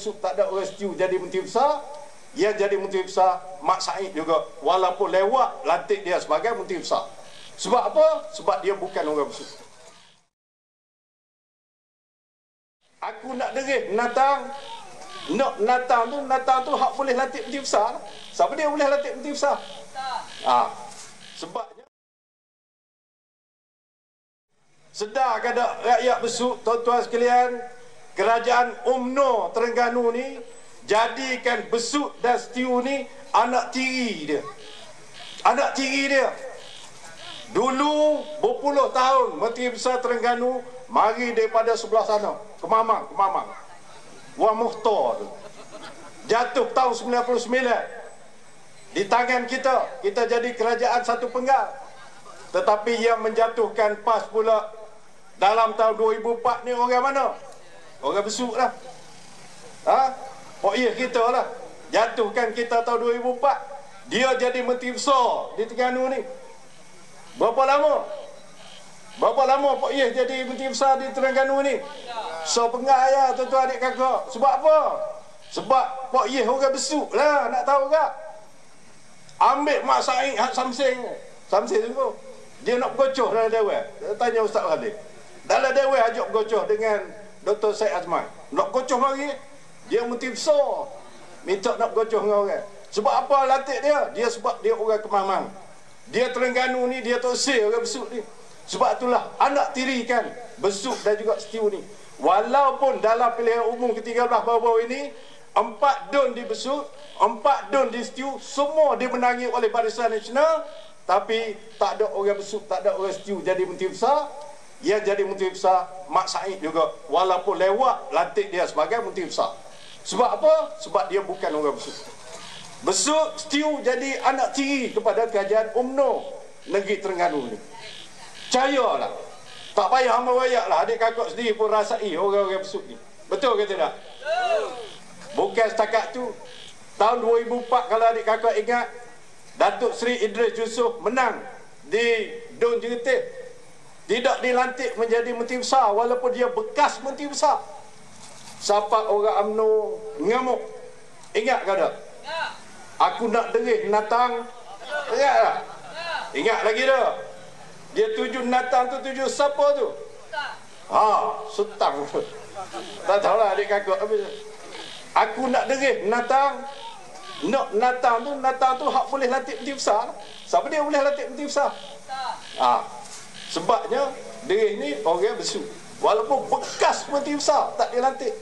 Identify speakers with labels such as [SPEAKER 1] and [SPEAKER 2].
[SPEAKER 1] besuk, tak ada orang setuju jadi menteri besar. Yang jadi menteri besar Mak Said juga, walaupun lewat lantik dia sebagai menteri besar. Sebab apa? Sebab dia bukan orang besuk. Aku nak derih Natang. Natang tu hak boleh lantik menteri besar. Siapa dia boleh lantik menteri besar? Sebabnya sedar kada rakyat besuk, tuan-tuan sekalian, kerajaan UMNO Terengganu ni jadikan Besuk dan Setiu ni anak tiri dia. Anak tiri dia. Dulu berpuluh tahun Menteri Besar Terengganu mari daripada sebelah sana, Kemamang. Wang Mukhtar tu. Jatuh tahun 99. Di tangan kita jadi kerajaan satu penggal. Tetapi yang menjatuhkan PAS pula dalam tahun 2004 ni orang mana? Orang besuk lah. Iya kita lah. Jatuhkan kita tahun 2004. Dia jadi menteri besar di Terengganu ni. Berapa lama Pak Yeh jadi menteri besar di Terengganu ni? So pengaya tuan-tuan adik kakak. Sebab apa? Sebab Pak Yeh orang besuk lah. Nak tahu tak? Ambil Mak Said Hak Samsing tu. Dia nak bergocoh dalam Dewan. Tanya Ustaz Khalid. Dalam Dewan ajak bergocoh dengan Dr. Syed Azman. Nak bergocoh lagi. Dia menteri besar. Minta nak bergocoh dengan orang. Sebab apa lantik dia? Dia sebab dia orang Kemamang. Dia Terengganu ni, dia tosir orang besuk ni. Sebab itulah anak tiri kan Besuk dan juga Setiu ni. Walaupun dalam pilihan umum ke-13 baru-baru ini 4 dun di Besuk, 4 dun di Setiu, semua dimenangi oleh Barisan Nasional. Tapi tak ada orang Besuk, tak ada orang Setiu jadi menteri besar. Yang jadi menteri besar Mak Said juga, walaupun lewat lantik dia sebagai menteri besar. Sebab apa? Sebab dia bukan orang Besuk. Besuk, Setiu jadi anak tiri kepada kerajaan UMNO negeri Terengganu ni. Percayalah. Tak payah amal wayak lah. Adik kakak sendiri pun rasai orang-orang Besuk ni. Betul ke tidak? Bukan setakat tu. Tahun 2004 kalau adik kakak ingat, Datuk Seri Idris Yusof menang di Dun Jeretih. Tidak dilantik menjadi menteri besar walaupun dia bekas menteri besar. Siapa orang UMNO ngamuk. Ingat ke tak? Aku nak derih Natang. Ingat tak? Ingat lagi dah. Dia tuju Natang tu, tuju siapa tu? Sutang. Tak tahulah adik kakak. Aku nak derih Natang. Natang tu hak boleh lantik menteri besar. Siapa dia boleh lantik menteri besar? Sebabnya derih ni orang Besuk. Walaupun bekas menteri besar tak dilantik.